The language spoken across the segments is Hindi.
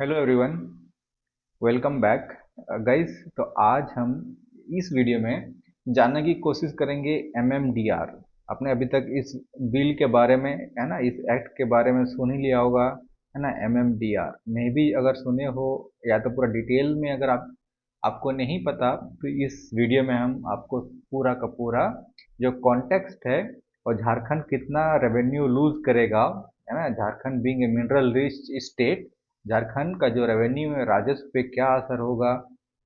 Hello everyone, welcome back guys. तो आज हम इस वीडियो में जानने की कोशिश करेंगे एमएमडीआर। आपने अभी तक इस बिल के बारे में, है ना, इस एक्ट के बारे में सुन ही लिया होगा, है ना। एमएमडीआर में भी अगर सुने हो या तो पूरा डिटेल में अगर आपको नहीं पता, तो इस वीडियो में हम आपको पूरा का पूरा जो कॉन्टेक्स्ट है और झारखंड कितना रेवेन्यू लूज करेगा, है ना, Jharkhand being a mineral rich state, Jharkhand का जो रेवेन्यू है, राजस्व पे क्या असर होगा,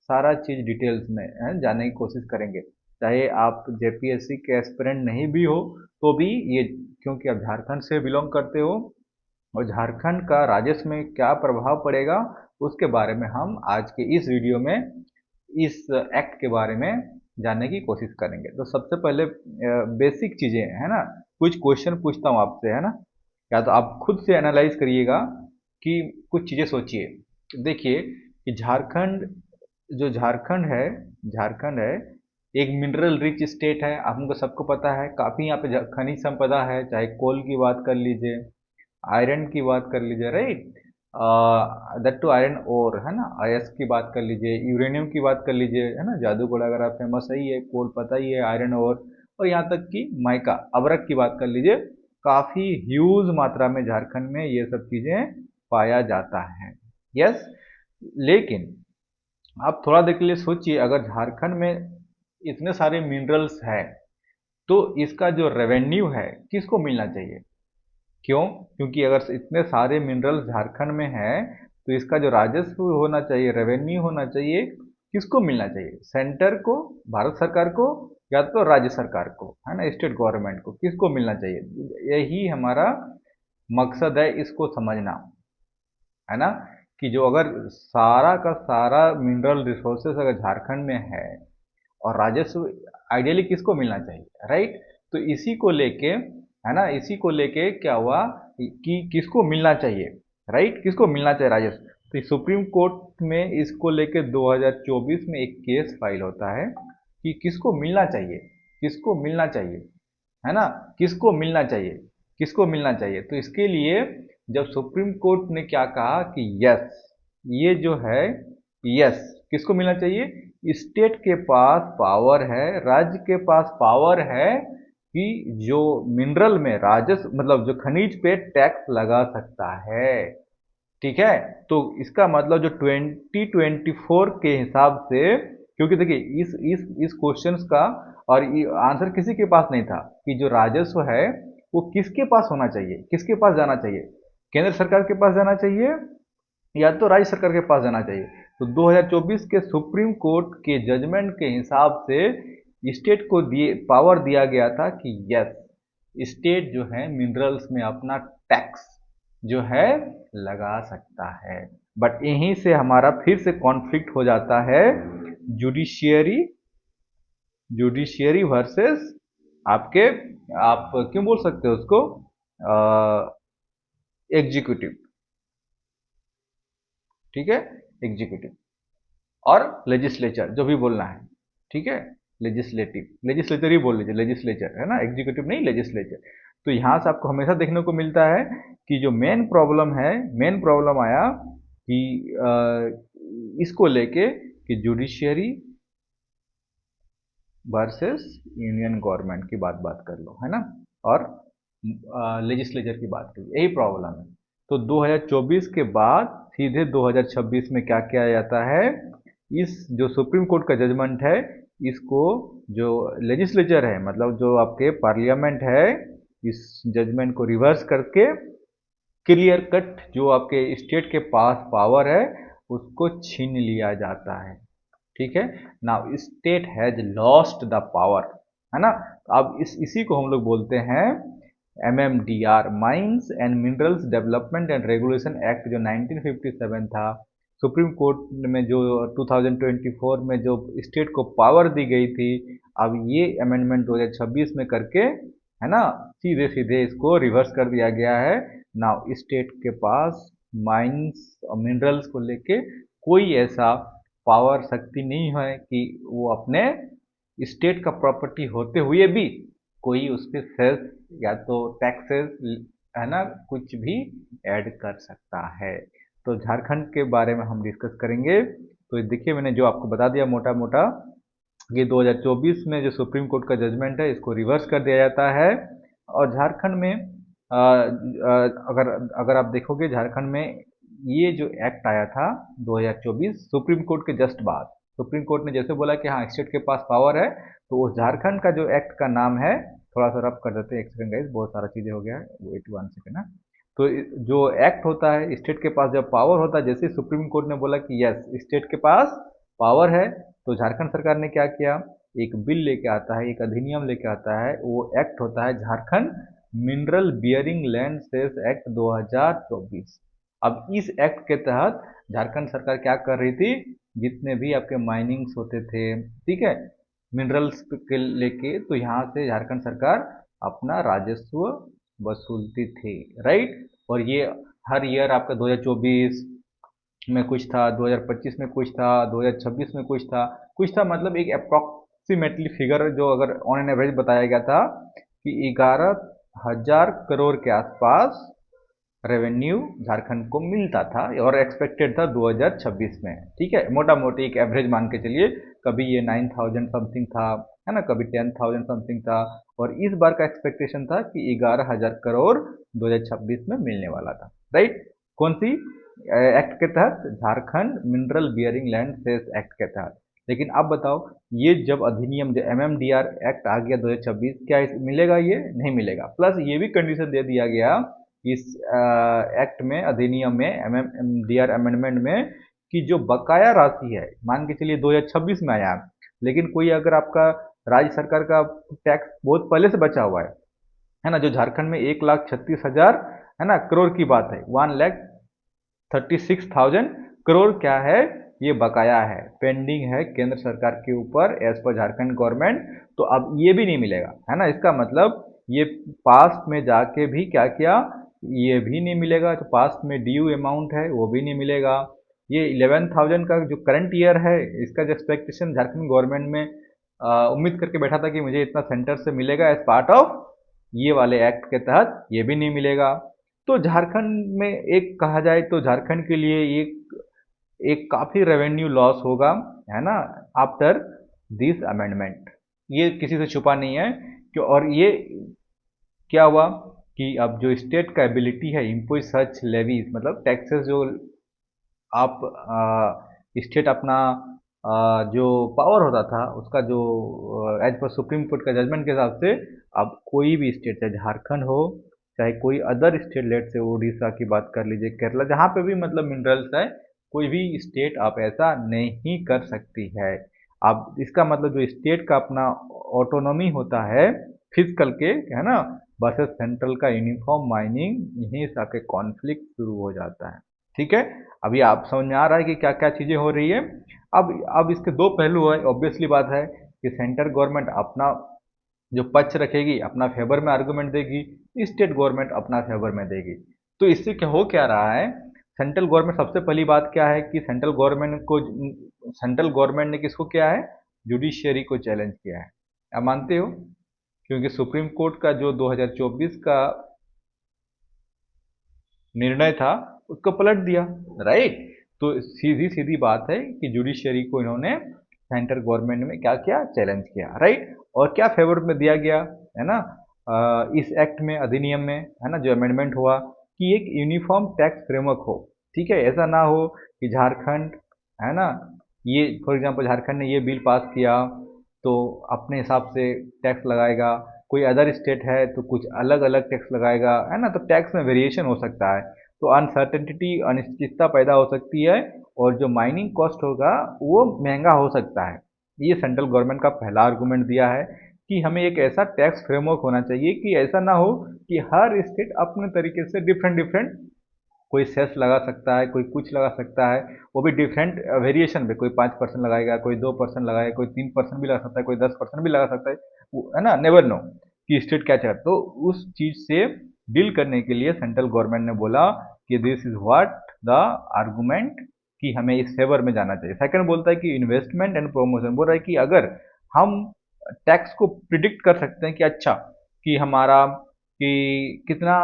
सारा चीज डिटेल्स में जानने की कोशिश करेंगे। चाहे आप जेपीएससी के एस्पिरेंट नहीं भी हो तो भी ये, क्योंकि आप झारखंड से बिलोंग करते हो और झारखंड का राजस्व में क्या प्रभाव पड़ेगा, उसके बारे में हम आज के इस वीडियो में इस एक्ट के बारे में जानने की कोशिश करेंगे। तो सबसे पहले बेसिक चीजें, है ना, कुछ क्वेश्चन पूछता हूँ आपसे, है ना, या तो आप खुद से एनालाइज करिएगा कि कुछ चीजें सोचिए। देखिए कि झारखंड, जो झारखंड है एक मिनरल रिच स्टेट है। आप हमको सबको पता है, काफी यहाँ पे खनिज संपदा है, चाहे कोल की बात कर लीजिए, आयरन की बात कर लीजिए, right, that to iron ore, है ना, आईएस की बात कर लीजिए, यूरेनियम की बात कर लीजिए, है ना, जादूगोला वगैरह फेमस है ही है, कोल पता ही है, आयरन ओर, और यहाँ तक कि माइका अबरक की बात कर लीजिए। काफी ह्यूज मात्रा में झारखंड में ये सब चीजें पाया जाता है। यस, लेकिन आप थोड़ा देर के लिए सोचिए, अगर झारखंड में इतने सारे मिनरल्स हैं तो इसका जो रेवेन्यू है किसको मिलना चाहिए? क्यों? क्योंकि अगर इतने सारे मिनरल्स झारखंड में हैं तो इसका जो राजस्व होना चाहिए, रेवेन्यू होना चाहिए, किसको मिलना चाहिए? सेंटर को, भारत सरकार को, या तो राज्य सरकार को, है ना, स्टेट गवर्नमेंट को, किसको मिलना चाहिए? यही हमारा मकसद है इसको समझना, है ना, कि जो अगर सारा का सारा मिनरल रिसोर्सेस अगर झारखंड में है और राजस्व आइडियली किसको मिलना चाहिए, राइट। तो इसी को लेके, है ना, इसी को लेके क्या हुआ कि किसको मिलना चाहिए, राइट, किसको मिलना चाहिए राजस्व। तो सुप्रीम कोर्ट में इसको लेके 2024 में एक केस फाइल होता है कि किसको मिलना चाहिए, किसको मिलना चाहिए, है ना, किसको मिलना चाहिए, किसको मिलना चाहिए। तो इसके लिए जब सुप्रीम कोर्ट ने क्या कहा कि यस, ये जो है, यस, किसको मिलना चाहिए, स्टेट के पास पावर है, राज्य के पास पावर है कि जो मिनरल में राजस्व, मतलब जो खनिज पे टैक्स लगा सकता है। ठीक है, तो इसका मतलब जो 2024 के हिसाब से, क्योंकि देखिए इस क्वेश्चंस का और आंसर किसी के पास नहीं था कि जो राजस्व है वो किसके पास होना चाहिए, किसके पास जाना चाहिए, केंद्र सरकार के पास जाना चाहिए या तो राज्य सरकार के पास जाना चाहिए। तो 2024 के सुप्रीम कोर्ट के जजमेंट के हिसाब से स्टेट को दिए पावर दिया गया था कि यस, स्टेट जो है मिनरल्स में अपना टैक्स जो है लगा सकता है। बट यहीं से हमारा फिर से कॉन्फ्लिक्ट हो जाता है, जुडिशियरी, जुडिशियरी वर्सेस आपके, आप क्यों बोल सकते हो उसको, एग्जीक्यूटिव, ठीक है, एग्जीक्यूटिव और लेजिस्लेचर, जो भी बोलना है, ठीक है, लेजिस्लेटिव, लेजिस्लेचर ही बोल लीजिए, लेजिस्लेचर, है ना, एग्जीक्यूटिव नहीं, लेजिस्लेचर। तो यहां से आपको हमेशा देखने को मिलता है कि जो मेन प्रॉब्लम है, मेन प्रॉब्लम आया कि इसको लेके कि जुडिशियरी वर्सेस यूनियन गवर्नमेंट की बात बात कर लो, है ना, और लेजिस्लेचर की बात कर लो, यही प्रॉब्लम है। तो 2024 के बाद सीधे 2026 में क्या किया जाता है, इस जो सुप्रीम कोर्ट का जजमेंट है, इसको जो लेजिस्लेचर है, मतलब जो आपके पार्लियामेंट है, इस जजमेंट को रिवर्स करके क्लियर कट जो आपके स्टेट के पास पावर है उसको छीन लिया जाता है। ठीक है, now state has lost the power, है ना। अब इसी को हम लोग बोलते हैं MMDR, mines and minerals development and regulation act, जो 1957 था, सुप्रीम कोर्ट में जो 2024 में जो स्टेट को पावर दी गई थी, अब ये अमेंडमेंट 2026 में करके, है ना, सीधे सीधे इसको रिवर्स कर दिया गया है। नाउ स्टेट के पास माइंस और मिनरल्स को लेके कोई ऐसा पावर शक्ति नहीं है कि वो अपने स्टेट का प्रॉपर्टी होते हुए भी कोई उस पर सेल्स या तो टैक्सेस, है ना, कुछ भी ऐड कर सकता है। तो झारखंड के बारे में हम डिस्कस करेंगे। तो देखिए मैंने जो आपको बता दिया मोटा मोटा कि 2024 में जो सुप्रीम कोर्ट का जजमेंट है इसको रिवर्स कर दिया जाता है और झारखंड में अगर अगर आप देखोगे झारखंड में ये जो एक्ट आया था 2024 सुप्रीम कोर्ट के जस्ट बाद, सुप्रीम कोर्ट ने जैसे बोला कि हाँ स्टेट के पास पावर है, तो उस झारखंड का जो एक्ट का नाम है, थोड़ा सा रब कर देते हैं, एक सेकंड गाइस, बहुत सारा चीज़ें हो गया है, वेट वन सेकंड ना। तो जो एक्ट होता है, स्टेट के पास जब पावर होता है, जैसे सुप्रीम कोर्ट ने बोला कि यस स्टेट के पास पावर है, तो झारखंड सरकार ने क्या किया, एक बिल लेके आता है, एक अधिनियम लेके आता है, वो एक्ट होता है Jharkhand mineral bearing land sales act 2024। अब इस एक्ट के तहत झारखंड सरकार क्या कर रही थी, जितने भी आपके माइनिंग्स होते थे, ठीक है, मिनरल्स के लेके, तो यहाँ से झारखंड सरकार अपना राजस्व वसूलती थी, राइट। और ये हर ईयर आपका 2024 में कुछ था, 2025 में कुछ था, 2026 में कुछ था, मतलब एक अप्रॉक्सीमेटली फिगर जो अगर ऑन एन एवरेज बताया गया था कि 11,000 करोड़ के आसपास रेवेन्यू झारखंड को मिलता था और एक्सपेक्टेड था 2026 में, ठीक है, मोटा मोटी एक एवरेज मान के चलिए। कभी ये 9,000 समथिंग था, है ना, कभी 10,000 समथिंग था, और इस बार का एक्सपेक्टेशन था कि 11,000 करोड़ 2026 में मिलने वाला था, राइट। कौन सी एक्ट के तहत, Jharkhand mineral bearing land sales act के तहत। लेकिन अब बताओ, ये जब अधिनियम जो एमएमडीआर एक्ट आ गया 2026, क्या मिलेगा, ये नहीं मिलेगा। प्लस ये भी कंडीशन दे दिया गया इस एक्ट में, अधिनियम में, एमएमडीआर अमेंडमेंट में, कि जो बकाया राशि है, मान के चलिए 2026 में आया, लेकिन कोई अगर आपका राज्य सरकार का टैक्स बहुत पहले से बचा हुआ है ना, जो झारखंड में 1,36,000 है ना करोड़ की बात है, 1,36,000 करोड़ क्या है, ये बकाया है, पेंडिंग है केंद्र सरकार के ऊपर एज पर झारखंड गवर्नमेंट। तो अब ये भी नहीं मिलेगा, है ना, इसका मतलब ये पास्ट में जाके भी क्या किया, ये भी नहीं मिलेगा। तो पास्ट में ड्यू अमाउंट है वो भी नहीं मिलेगा। ये 11,000 का जो करंट ईयर है, इसका जो एक्सपेक्टेशन झारखंड गवर्नमेंट में उम्मीद करके बैठा था कि मुझे इतना सेंटर से मिलेगा एज पार्ट ऑफ ये वाले एक्ट के तहत, ये भी नहीं मिलेगा। तो झारखंड में एक कहा जाए तो झारखंड के लिए एक एक काफ़ी रेवेन्यू लॉस होगा, है ना, आफ्टर दिस अमेंडमेंट। ये किसी से छुपा नहीं है कि, और ये क्या हुआ कि अब जो स्टेट का एबिलिटी है इम्पोज सच लेवीज, मतलब टैक्सेस जो आप स्टेट अपना जो पावर होता था उसका जो एज पर सुप्रीम कोर्ट का जजमेंट के हिसाब से, अब कोई भी स्टेट, चाहे झारखंड हो चाहे कोई अदर स्टेट, लेट से उड़ीसा की बात कर लीजिए, केरला, जहाँ पे भी मतलब मिनरल्स है, कोई भी स्टेट आप ऐसा नहीं कर सकती है। अब इसका मतलब जो स्टेट का अपना ऑटोनॉमी होता है फिजिकल के, है ना, वर्सेस सेंट्रल का यूनिफॉर्म माइनिंग, यहीं से आके कॉन्फ्लिक्ट शुरू हो जाता है, ठीक है। अभी आप समझ में आ रहा है कि क्या क्या चीज़ें हो रही है। अब इसके दो पहलू है, ऑब्वियसली बात है कि सेंट्रल गवर्नमेंट अपना जो पक्ष रखेगी, अपना फेवर में आर्गूमेंट देगी, स्टेट गवर्नमेंट अपना फेवर में देगी। तो इससे क्या हो क्या रहा है, सेंट्रल गवर्नमेंट, सबसे पहली बात क्या है कि सेंट्रल गवर्नमेंट ने किसको किया है, जुडिशियरी को चैलेंज किया है। आप मानते हो, क्योंकि सुप्रीम कोर्ट का जो 2024 का निर्णय था उसको पलट दिया, राइट। तो सीधी सीधी बात है कि जुडिशियरी को इन्होंने सेंट्रल गवर्नमेंट में क्या किया, चैलेंज किया, राइट। और क्या फेवर में दिया गया, है ना, इस एक्ट में, अधिनियम में, है ना, जो अमेंडमेंट हुआ कि एक यूनिफॉर्म टैक्स फ्रेमवर्क हो, ठीक है। ऐसा ना हो कि झारखंड, है ना, ये फॉर एग्जांपल झारखंड ने ये बिल पास किया तो अपने हिसाब से टैक्स लगाएगा, कोई अदर स्टेट है तो कुछ अलग अलग टैक्स लगाएगा, है ना, तो टैक्स में वेरिएशन हो सकता है, तो अनसर्टेनिटी, अनिश्चितता पैदा हो सकती है, और जो माइनिंग कॉस्ट होगा वो महंगा हो सकता है। ये सेंट्रल गवर्नमेंट का पहला आर्गूमेंट दिया है कि हमें एक ऐसा टैक्स फ्रेमवर्क होना चाहिए कि ऐसा ना हो कि हर स्टेट अपने तरीके से डिफरेंट डिफरेंट, कोई सेस लगा सकता है, कोई कुछ लगा सकता है, वो भी डिफरेंट वेरिएशन पे, कोई 5% लगाएगा, कोई 2% लगाएगा, कोई 3% भी लगा सकता है, कोई 10% भी लगा सकता है, है ना, नेवर नो कि स्टेट क्या चाहता है। तो उस चीज से डील करने के लिए सेंट्रल गवर्नमेंट ने बोला कि this is what the argument, कि हमें इस फेवर में जाना चाहिए। सेकंड बोलता है कि इन्वेस्टमेंट एंड प्रोमोशन, बोल रहा है कि अगर हम टैक्स को प्रिडिक्ट कर सकते हैं कि अच्छा, कि हमारा कि कितना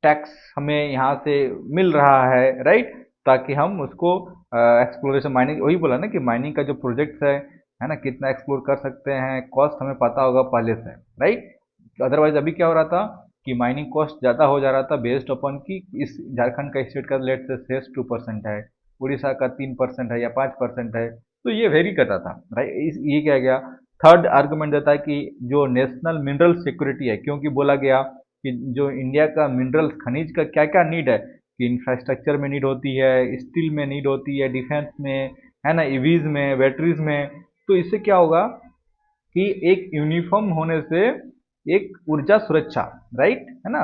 टैक्स हमें यहाँ से मिल रहा है, राइट, ताकि हम उसको एक्सप्लोरेशन माइनिंग, वही बोला ना कि माइनिंग का जो प्रोजेक्ट है ना, कितना एक्सप्लोर कर सकते हैं, कॉस्ट हमें पता होगा पहले से, राइट। अदरवाइज अभी क्या हो रहा था कि माइनिंग कॉस्ट ज़्यादा हो जा रहा था बेस्ड अपॉन कि इस झारखंड का स्टेट का लेट से सेस 2% है, उड़ीसा का 3% है या 5% है, तो ये वेरी करता था, राइट। ये क्या गया, थर्ड आर्गुमेंट देता है कि जो नेशनल मिनरल सिक्योरिटी है, क्योंकि बोला गया कि जो इंडिया का मिनरल खनिज का क्या क्या नीड है, कि इंफ्रास्ट्रक्चर में नीड होती है, स्टील में नीड होती है, डिफेंस में, है ना, ईवीज में, बैटरीज में, तो इससे क्या होगा कि एक यूनिफॉर्म होने से एक ऊर्जा सुरक्षा, राइट, है ना,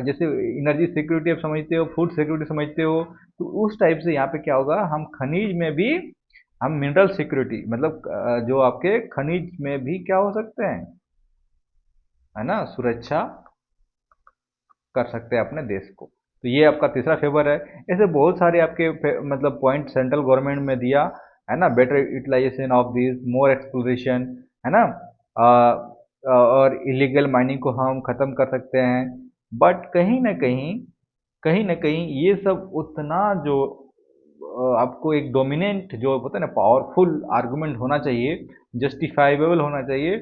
जैसे एनर्जी सिक्योरिटी आप समझते हो, फूड सिक्योरिटी समझते हो, तो उस टाइप से यहाँ पे क्या होगा, हम खनिज में भी, हम मिनरल सिक्योरिटी मतलब जो आपके खनिज में भी क्या हो सकते हैं, है ना, सुरक्षा कर सकते हैं अपने देश को। तो ये आपका तीसरा फेवर है। ऐसे बहुत सारे आपके मतलब पॉइंट सेंट्रल गवर्नमेंट में दिया, है ना, better utilisation of this, more exploration, है ना, और इलीगल माइनिंग को हम खत्म कर सकते हैं। बट कहीं ना कहीं ये सब उतना जो आपको एक डोमिनेंट जो होता है ना, पावरफुल आर्गुमेंट होना चाहिए, जस्टिफाइबल होना चाहिए,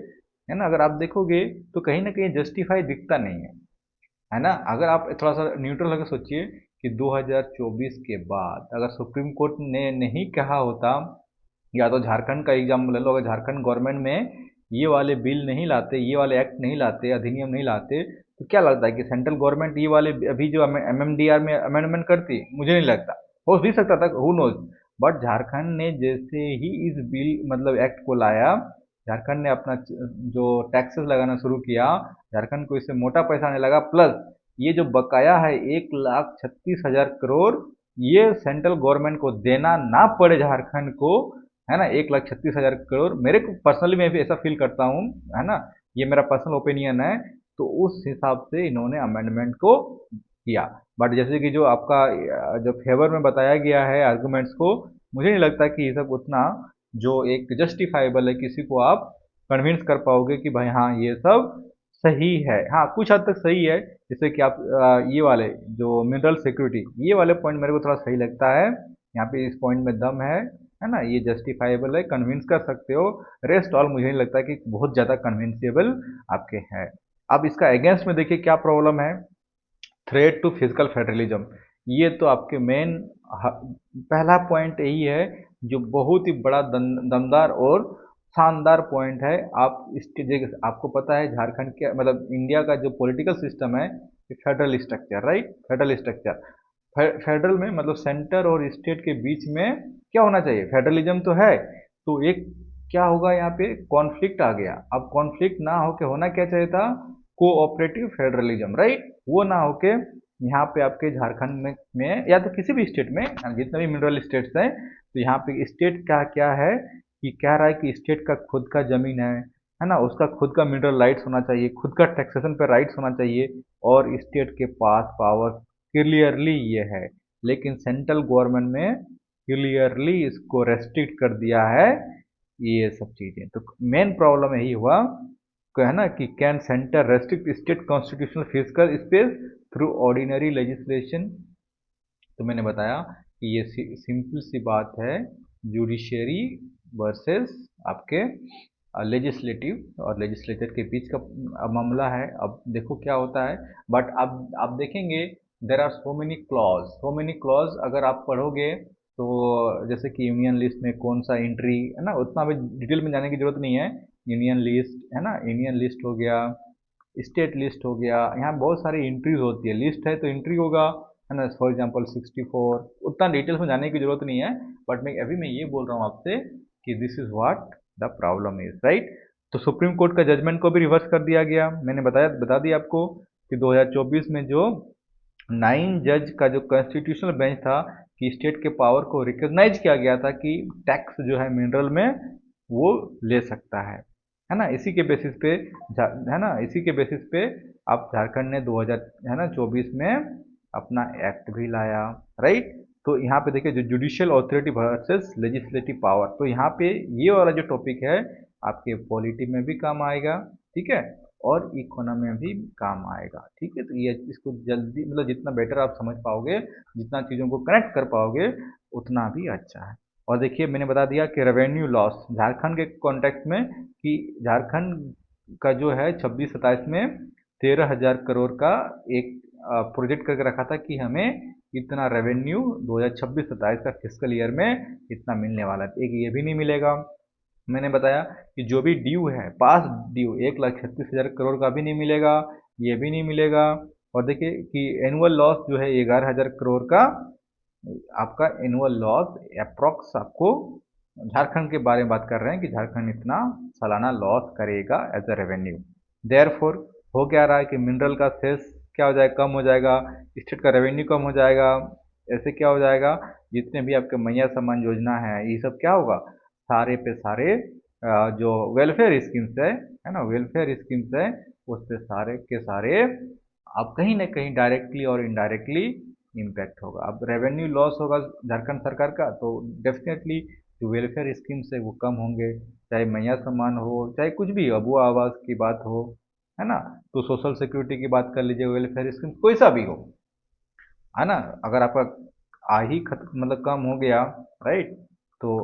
है ना, अगर आप देखोगे तो कहीं ना कहीं जस्टिफाई दिखता नहीं है ना। अगर आप थोड़ा सा न्यूट्रल होकर सोचिए कि 2024 के बाद अगर सुप्रीम कोर्ट ने नहीं कहा होता, या तो झारखंड का एग्जाम्पल ले लो, अगर झारखंड गवर्नमेंट में ये वाले बिल नहीं लाते, ये वाले एक्ट नहीं लाते, अधिनियम नहीं लाते, तो क्या लगता है कि सेंट्रल गवर्नमेंट ये वाले अभी जो एमएमडीआर में अमेंडमेंट करती, मुझे नहीं लगता, हो भी सकता था, हु नोज। बट झारखंड ने जैसे ही इस बिल मतलब एक्ट को लाया, झारखंड ने अपना जो टैक्सेस लगाना शुरू किया, झारखंड को इससे मोटा पैसा आने लगा, प्लस ये जो बकाया है 1,36,000 करोड़, ये सेंट्रल गवर्नमेंट को देना ना पड़े झारखंड को, है ना, 1,36,000 करोड़, मेरे को पर्सनली मैं भी ऐसा फील करता हूँ, है ना, ये मेरा पर्सनल ओपिनियन है। तो उस हिसाब से इन्होंने अमेंडमेंट को किया। बट जैसे कि जो आपका जो फेवर में बताया गया है आर्गुमेंट्स को, मुझे नहीं लगता कि ये सब उतना जो एक जस्टिफाइबल है, किसी को आप कन्विंस कर पाओगे कि भाई हाँ ये सब सही है। हाँ, कुछ हद तक सही है, जैसे कि आप ये वाले जो मिनरल सिक्योरिटी, ये वाले पॉइंट मेरे को थोड़ा सही लगता है, यहाँ पे इस पॉइंट में दम है ना, ये जस्टिफाइबल है, कन्विंस कर सकते हो। रेस्ट ऑल मुझे नहीं लगता कि बहुत ज़्यादा कन्विंसेबल आपके हैं। अब इसका अगेंस्ट में देखिए क्या प्रॉब्लम है, थ्रेट टू फिजिकल फेडरलिज्म। ये तो आपके मेन पहला पॉइंट यही है, जो बहुत ही बड़ा दमदार और शानदार पॉइंट है। आप इसके जगह आपको पता है झारखंड के मतलब इंडिया का जो पॉलिटिकल सिस्टम है, federal structure, right, federal structure, federal में मतलब सेंटर और स्टेट के बीच में क्या होना चाहिए, फेडरलिज्म तो है, तो एक क्या होगा यहाँ पे, कॉन्फ्लिक्ट आ गया। अब कॉन्फ्लिक्ट ना होके होना क्या चाहिए था, कोऑपरेटिव फेडरलिज्म, राइट, वो ना होके यहाँ पे आपके झारखंड में या तो किसी भी स्टेट में, जितने भी मिनरल स्टेट्स हैं, तो यहाँ पे स्टेट का क्या है कि कह रहा है कि स्टेट का खुद का जमीन है ना, उसका खुद का मिनरल राइट्स होना चाहिए, खुद का टैक्सेशन पे राइट्स होना चाहिए, और स्टेट के पास पावर क्लियरली ये है। लेकिन सेंट्रल गवर्नमेंट में क्लियरली इसको रेस्ट्रिक्ट कर दिया है, ये सब चीजें। तो मेन प्रॉब्लम यही हुआ को है ना कि can centre restrict state constitutional physical space through ordinary legislation. तो मैंने बताया कि ये सिंपल सी बात है, जुडिशियरी वर्सेस आपके लेजिस्लेटिव और लेजिस्लेचर के बीच का मामला है। अब देखो क्या होता है, बट अब आप देखेंगे there are so many clause अगर आप पढ़ोगे, तो जैसे कि यूनियन लिस्ट में कौन सा एंट्री, है ना, उतना भी डिटेल में जाने की जरूरत नहीं है। यूनियन लिस्ट, है ना, यूनियन लिस्ट हो गया, स्टेट लिस्ट हो गया, यहाँ बहुत सारी एंट्रीज होती है, लिस्ट है तो एंट्री होगा, है ना, फॉर एग्जांपल 64, उतना डिटेल्स में जाने की जरूरत नहीं है। बट मैं ये बोल रहा हूँ आपसे कि this is what the problem is, right. तो सुप्रीम कोर्ट का जजमेंट को भी रिवर्स कर दिया गया, मैंने बता दिया आपको कि 2024 में जो 9 जज का जो कॉन्स्टिट्यूशनल बेंच था, कि स्टेट के पावर को रिकॉग्नाइज किया गया था कि टैक्स जो है मिनरल में वो ले सकता है ना, इसी के बेसिस पे है ना, इसी के बेसिस पे आप झारखंड ने 2000 है ना 24 में अपना एक्ट भी लाया, राइट। तो यहाँ पे देखिए जो judicial authority versus legislative power, तो यहाँ पे ये वाला जो टॉपिक है आपके पॉलिटी में भी काम आएगा, ठीक है। और इकोनॉमी में भी काम आएगा। ठीक है, तो ये इसको जल्दी मतलब जितना बेटर आप समझ पाओगे, जितना चीज़ों को कनेक्ट कर पाओगे, उतना भी अच्छा है। और देखिए मैंने बता दिया कि रेवेन्यू लॉस झारखंड के कॉन्टेक्स्ट में, कि झारखंड का जो है 26-27 में 13,000 करोड़ का एक प्रोजेक्ट करके रखा था कि हमें इतना रेवेन्यू 2026-27 का फिस्कल ईयर में इतना मिलने वाला है। एक ये भी नहीं मिलेगा। मैंने बताया कि जो भी ड्यू है, पास ड्यू 1,36,000 करोड़ का भी नहीं मिलेगा, ये भी नहीं मिलेगा। और देखिए कि एनुअल लॉस जो है 11,000 करोड़ का आपका एनुअल लॉस अप्रॉक्स आपको, झारखंड के बारे में बात कर रहे हैं कि झारखंड इतना सालाना लॉस करेगा एज अ रेवेन्यू। देयरफॉर हो क्या रहा है कि मिनरल का सेस क्या हो जाएगा, कम हो जाएगा, स्टेट का रेवेन्यू कम हो जाएगा। ऐसे क्या हो जाएगा, जितने भी आपके मैया सम्मान योजना है ये सब क्या होगा, सारे पे सारे जो वेलफेयर स्कीम्स है ना, वेलफेयर स्कीम्स है, उस पे सारे के सारे आप कहीं ना कहीं डायरेक्टली और इनडायरेक्टली इम्पैक्ट होगा। अब रेवेन्यू लॉस होगा झारखंड सरकार का, तो डेफिनेटली जो वेलफेयर स्कीम्स है वो कम होंगे, चाहे मैया सम्मान हो, चाहे कुछ भी अबुआ आवास की बात हो, है ना, तो सोशल सिक्योरिटी की बात कर लीजिए, वेलफेयर स्कीम कोई सा भी हो, है ना, अगर आपका मतलब कम हो गया, राइट, तो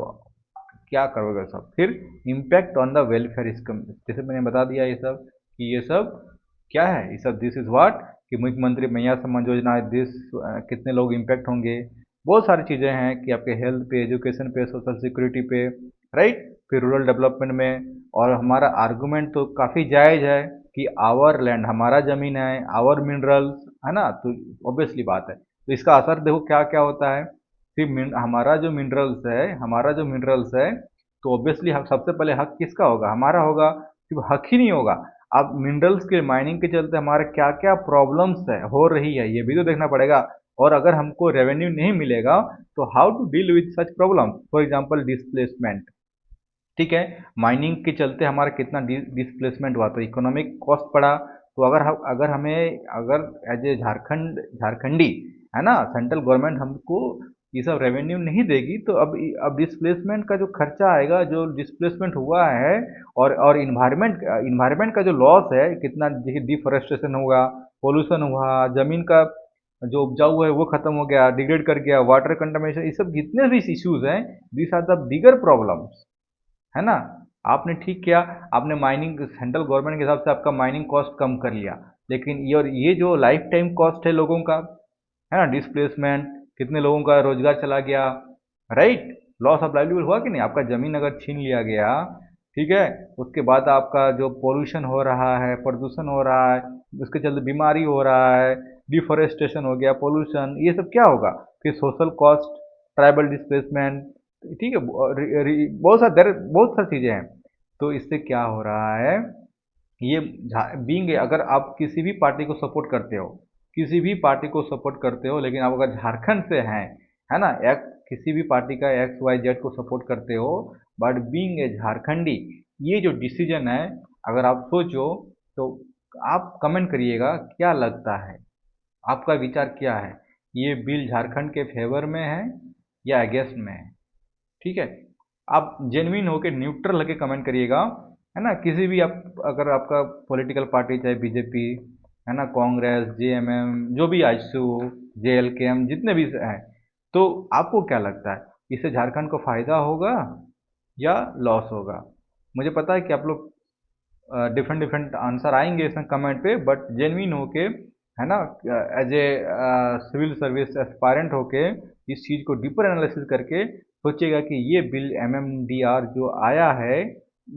क्या करोगे सब, फिर impact on the welfare scheme, जैसे मैंने बता दिया ये सब कि ये सब क्या है, ये सब दिस इज व्हाट, कि मुख्यमंत्री मैया सम्मान योजना दिस, कितने लोग इम्पैक्ट होंगे, बहुत सारी चीज़ें हैं कि आपके हेल्थ पे, एजुकेशन पे, सोशल सिक्योरिटी पे, राइट, फिर रूरल डेवलपमेंट में। और हमारा आर्गूमेंट तो काफ़ी जायज़ है कि आवर लैंड, हमारा ज़मीन है, आवर मिनरल्स, है ना, तो ऑब्वियसली बात है, तो इसका असर देखो क्या क्या होता है। फिर हमारा जो मिनरल्स है, तो ऑब्वियसली हम सबसे पहले हक किसका होगा, हमारा होगा। सिर्फ हक ही नहीं होगा, अब मिनरल्स के माइनिंग के चलते हमारे क्या क्या प्रॉब्लम्स है हो रही है, ये भी तो देखना पड़ेगा। और अगर हमको रेवेन्यू नहीं मिलेगा, तो how to deal with such problem, for example displacement. ठीक है, माइनिंग के चलते हमारा कितना डिस्प्लेसमेंट हुआ, तो इकोनॉमिक कॉस्ट पड़ा। तो अगर हमें, अगर एज ए झारखंडी, है ना, सेंट्रल गवर्नमेंट हमको ये सब रेवेन्यू नहीं देगी, तो अब डिस्प्लेसमेंट का जो खर्चा आएगा, जो डिस्प्लेसमेंट हुआ है, और इन्वायरमेंट का जो लॉस है, कितना डिफोरेस्टेशन होगा, पोल्यूशन हुआ, जमीन का जो उपजाऊ है वो खत्म हो गया, डिग्रेड कर गया, वाटर कंटामिनेशन, ये सब जितने भी इश्यूज हैं, this are the bigger problems, है ना। आपने ठीक किया, आपने माइनिंग सेंट्रल गवर्नमेंट के हिसाब से आपका माइनिंग कॉस्ट कम कर लिया, लेकिन ये जो लाइफ टाइम कॉस्ट है लोगों का, है ना, डिस्प्लेसमेंट, कितने लोगों का रोजगार चला गया, राइट, लॉस ऑफ लाइवलीहुड हुआ कि नहीं, आपका ज़मीन अगर छीन लिया गया, ठीक है, उसके बाद आपका जो पोल्यूशन हो रहा है, प्रदूषण हो रहा है, उसके चलते बीमारी हो रहा है, डिफोरेस्टेशन हो गया, पोल्यूशन, ये सब क्या होगा, फिर सोशल कॉस्ट, ट्राइबल डिस्प्लेसमेंट, ठीक है, बहुत सारी चीज़ें हैं। तो इससे क्या हो रहा है, ये बीइंग, अगर आप किसी भी पार्टी को सपोर्ट करते हो, किसी भी पार्टी को सपोर्ट करते हो, लेकिन आप अगर झारखंड से हैं, है ना, किसी भी पार्टी का XYZ को सपोर्ट करते हो, बट बीइंग ए झारखंडी, ये जो डिसीजन है, अगर आप सोचो, तो आप कमेंट करिएगा क्या लगता है, आपका विचार क्या है, ये बिल झारखंड के फेवर में है या अगेंस्ट में है। ठीक है, आप जेन्युइन होकर न्यूट्रल होकर कमेंट करिएगा, है ना, किसी भी आप, अगर आपका पॉलिटिकल पार्टी चाहे बीजेपी, है ना, कांग्रेस, JMM, जो भी आजसू, JLKM, जितने भी हैं, तो आपको क्या लगता है, इससे झारखंड को फायदा होगा या लॉस होगा। मुझे पता है कि आप लोग डिफरेंट डिफरेंट आंसर आएंगे इसमें कमेंट पे, बट जेन्युइन होके, है ना, as a civil service aspirant होके इस चीज़ को डीपर एनालिसिस करके सोचेगा कि ये बिल MMDR जो आया है,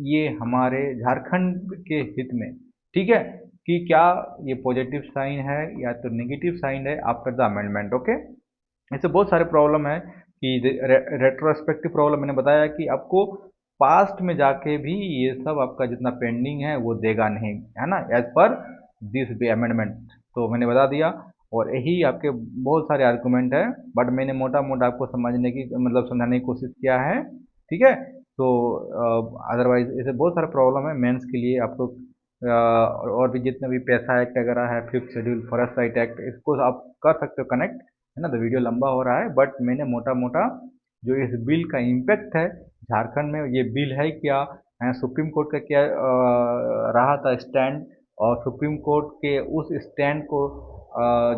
ये हमारे झारखंड के हित में, ठीक है, कि क्या ये पॉजिटिव साइन है या तो नेगेटिव साइन है आफ्टर द अमेंडमेंट। ओके, ऐसे बहुत सारे प्रॉब्लम है कि रेट्रोस्पेक्टिव प्रॉब्लम मैंने बताया कि आपको पास्ट में जाके भी ये सब आपका जितना पेंडिंग है वो देगा नहीं, है ना, एज पर दिस अमेंडमेंट, तो मैंने बता दिया। और यही आपके बहुत सारे आर्गूमेंट है, बट मैंने मोटा मोटा आपको समझने की, मतलब समझाने की कोशिश किया है, ठीक है। तो अदरवाइज ऐसे बहुत सारे प्रॉब्लम है मेंस के लिए, आप लोग और भी जितने भी पैसा एक्ट वगैरह है, fifth schedule, forest right act, इसको आप कर सकते हो कनेक्ट, है ना। तो वीडियो लंबा हो रहा है, बट मैंने मोटा मोटा जो इस बिल का इम्पैक्ट है झारखंड में, ये बिल है क्या, सुप्रीम कोर्ट का क्या रहा था स्टैंड, और सुप्रीम कोर्ट के उस स्टैंड को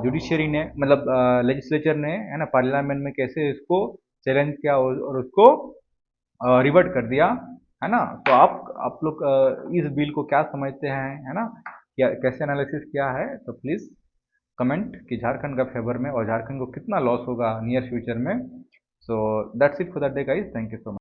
जुडिशरी ने मतलब लेजिस्लेचर ने है ना पार्लियामेंट में कैसे इसको चैलेंज किया और उसको रिवर्ट कर दिया, है ना। तो आप लोग इस बिल को क्या समझते हैं, है ना, क्या कैसे एनालिसिस किया है, तो प्लीज़ कमेंट कि झारखंड का फेवर में और झारखंड को कितना लॉस होगा नियर फ्यूचर में। So that's it for the day guys, thank you so much.